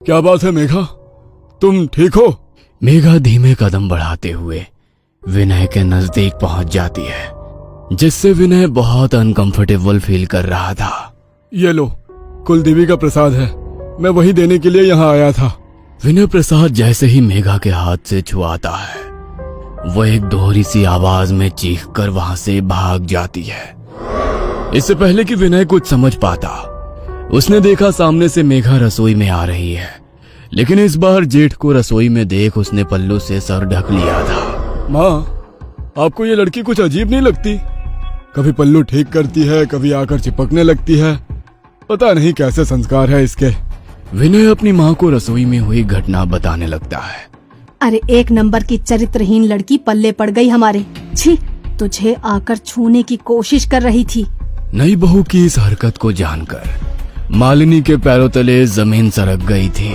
क्या बात है मेघा, तुम ठीक हो? मेघा धीमे कदम बढ़ाते हुए विनय के नजदीक पहुंच जाती है, जिससे विनय बहुत अनकंफर्टेबल फील कर रहा था। ये लो, कुलदेवी का प्रसाद है, मैं वही देने के लिए यहाँ आया था। विनय प्रसाद जैसे ही मेघा के हाथ से छुआता है, वह एक दोहरी सी आवाज में चीख कर वहां से भाग जाती है। इससे पहले कि विनय कुछ समझ पाता, उसने देखा सामने से मेघा रसोई में आ रही है, लेकिन इस बार जेठ को रसोई में देख उसने पल्लू से सर ढक लिया था। माँ, आपको ये लड़की कुछ अजीब नहीं लगती? कभी पल्लू ठीक करती है, कभी आकर चिपकने लगती है, पता नहीं कैसे संस्कार है इसके। विनय अपनी माँ को रसोई में हुई घटना बताने लगता है। अरे एक नंबर की चरित्रहीन लड़की पल्ले पड़ गई हमारे। छी, तुझे आकर छूने की कोशिश कर रही थी। नई बहू की इस हरकत को जानकर मालिनी के पैरों तले जमीन सरक गई थी।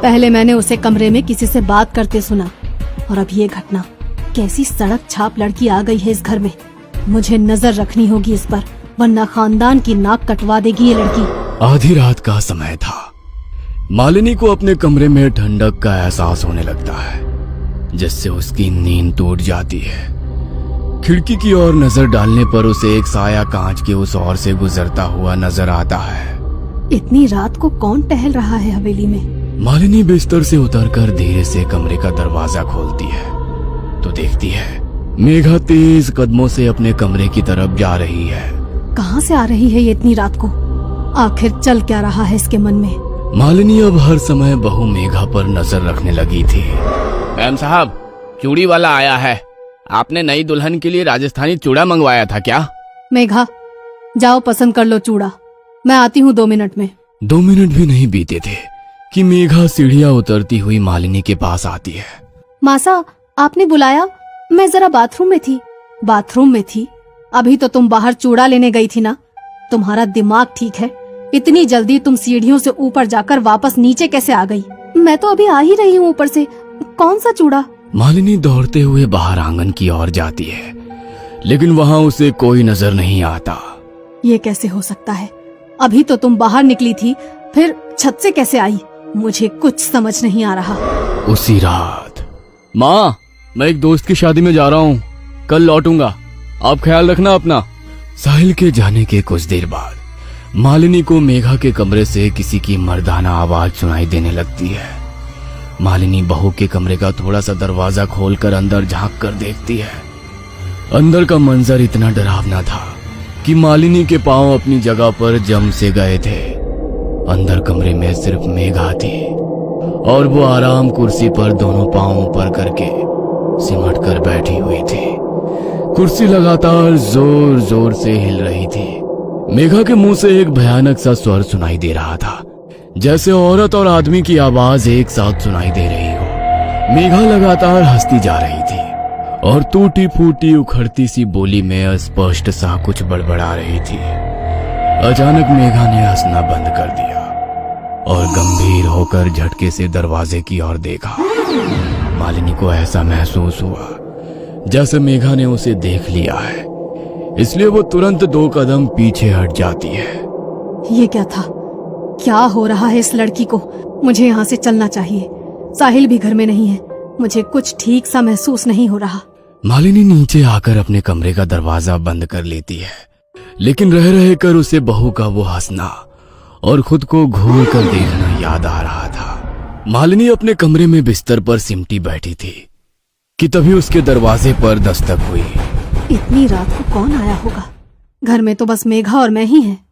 पहले मैंने उसे कमरे में किसी से बात करते सुना, और अब ये घटना। कैसी सड़क छाप लड़की आ गई है इस घर में। मुझे नजर रखनी होगी इस पर, वरना खानदान की नाक कटवा देगी ये लड़की। आधी रात का समय था। मालिनी को अपने कमरे में ठंडक का एहसास होने लगता है, जिससे उसकी नींद टूट जाती है। खिड़की की ओर नजर डालने पर उसे एक साया कांच के उस ओर से गुजरता हुआ नजर आता है। इतनी रात को कौन टहल रहा है हवेली में? मालिनी बिस्तर से उतरकर धीरे से कमरे का दरवाजा खोलती है तो देखती है मेघा तेज कदमों से अपने कमरे की तरफ जा रही है। कहाँ से आ रही है ये इतनी रात को? आखिर चल क्या रहा है इसके मन में? मालिनी अब हर समय बहू मेघा पर नजर रखने लगी थी। मैम साहब, चूड़ी वाला आया है। आपने नई दुल्हन के लिए राजस्थानी चूड़ा मंगवाया था क्या? मेघा, जाओ पसंद कर लो चूड़ा, मैं आती हूँ 2 मिनट में। 2 मिनट भी नहीं बीते थे कि मेघा सीढ़ियाँ उतरती हुई मालिनी के पास आती है। मासा, आपने बुलाया? मैं जरा बाथरूम में थी। बाथरूम में थी? अभी तो तुम बाहर चूड़ा लेने गई थी ना? तुम्हारा दिमाग ठीक है? इतनी जल्दी तुम सीढ़ियों से ऊपर जाकर वापस नीचे कैसे आ गई? मैं तो अभी आ ही रही हूँ ऊपर से। कौन सा चूड़ा? मालिनी दौड़ते हुए बाहर आंगन की ओर जाती है, लेकिन वहाँ उसे कोई नजर नहीं आता। ये कैसे हो सकता है? अभी तो तुम बाहर निकली थी, फिर छत से कैसे आई? मुझे कुछ समझ नहीं आ रहा। उसी रात। माँ, मैं एक दोस्त की शादी में जा रहा हूँ, कल लौटूंगा, आप ख्याल रखना अपना। साहिल के जाने के कुछ देर बाद मालिनी को मेघा के कमरे से किसी की मर्दाना आवाज सुनाई देने लगती है। मालिनी बहू के कमरे का थोड़ा सा दरवाजा खोलकर अंदर झांक कर देखती है। अंदर का मंजर इतना डरावना था कि मालिनी के पांव अपनी जगह पर जम से गए थे। अंदर कमरे में सिर्फ मेघा थी और वो आराम कुर्सी पर दोनों पांव ऊपर करके सिमट कर बैठी हुई थी। कुर्सी लगातार जोर जोर से हिल रही थी। मेघा के मुंह से एक भयानक सा स्वर सुनाई दे रहा था, जैसे औरत और आदमी की आवाज एक साथ सुनाई दे रही हो। मेघा लगातार हंसती जा रही थी और टूटी फूटी उखड़ती सी बोली में अस्पष्ट सा कुछ बड़बड़ा रही थी। अचानक मेघा ने हंसना बंद कर दिया और गंभीर होकर झटके से दरवाजे की ओर देखा। मालिनी को ऐसा महसूस हुआ जैसे मेघा ने उसे देख लिया है, इसलिए वो तुरंत 2 कदम पीछे हट जाती है। ये क्या था? क्या हो रहा है इस लड़की को? मुझे यहाँ से चलना चाहिए। साहिल भी घर में नहीं है, मुझे कुछ ठीक सा महसूस नहीं हो रहा। मालिनी नीचे आकर अपने कमरे का दरवाजा बंद कर लेती है, लेकिन रह रहे कर उसे बहू का वो हंसना और खुद को घूर कर देखना याद आ रहा था। मालिनी अपने कमरे में बिस्तर पर सिमटी बैठी थी कि तभी उसके दरवाजे पर दस्तक हुई। इतनी रात को कौन आया होगा? घर में तो बस मेघा और मैं ही हैं।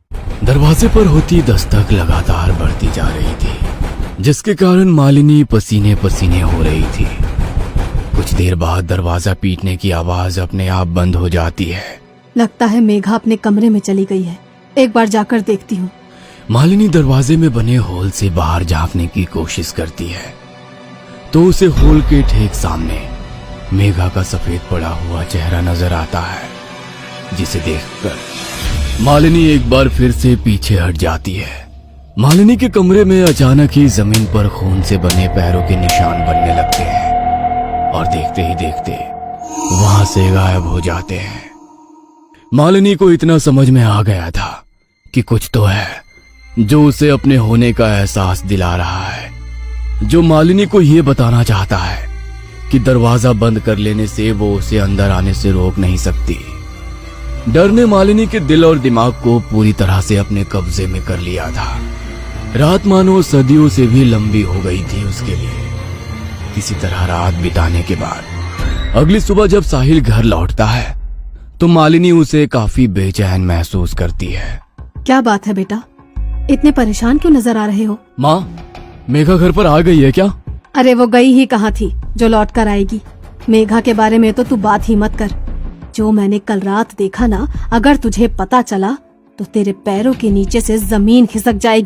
दरवाजे पर होती दस्तक लगातार बढ़ती जा रही थी, जिसके कारण मालिनी पसीने पसीने हो रही थी। कुछ देर बाद दरवाजा पीटने की आवाज अपने आप बंद हो जाती है। लगता है मेघा अपने कमरे में चली गई है, एक बार जाकर देखती हूँ। मालिनी दरवाजे में बने होल से बाहर झांकने की कोशिश करती है तो उसे होल के ठीक सामने मेघा का सफेद पड़ा हुआ चेहरा नजर आता है, जिसे देखकर मालिनी एक बार फिर से पीछे हट जाती है। मालिनी के कमरे में अचानक ही जमीन पर खून से बने पैरों के निशान बनने लगते हैं और देखते ही देखते वहां से गायब हो जाते हैं। मालिनी को इतना समझ में आ गया था कि कुछ तो है, जो उसे अपने होने का एहसास दिला रहा है, जो मालिनी को ये बताना चाहता है कि दरवाजा बंद कर लेने से वो उसे अंदर आने से रोक नहीं सकती। डर ने मालिनी के दिल और दिमाग को पूरी तरह से अपने कब्जे में कर लिया था। रात मानो सदियों से भी लंबी हो गई थी उसके लिए। किसी तरह रात बिताने के बाद अगली सुबह जब साहिल घर लौटता है तो मालिनी उसे काफी बेचैन महसूस करती है। क्या बात है बेटा, इतने परेशान क्यों नजर आ रहे हो? माँ, मेघा घर पर आ गई है क्या? अरे वो गई ही कहाँ थी जो लौट कर आएगी। मेघा के बारे में तो तू बात ही मत कर। जो मैंने कल रात देखा ना, अगर तुझे पता चला तो तेरे पैरों के नीचे से जमीन खिसक जाएगी।